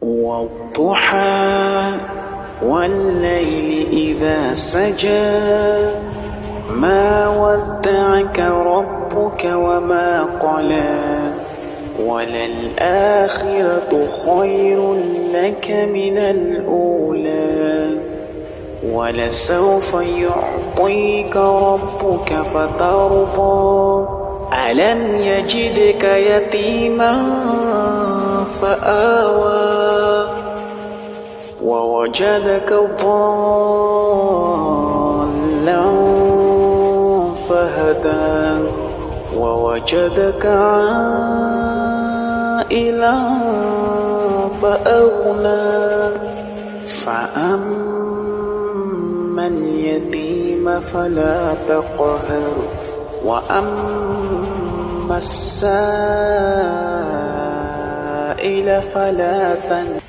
والضحى والليل إذا سجى ما ودعك ربك وما قلى وللآخرة خير لك من الأولى ولسوف يعطيك ربك فترضى ألم يجدك يتيما فآوى ووجدك ضالا فهدى ووجدك عائلا فأغنى فأما اليتيم فلا تقهر وأما السائل فلا تنهر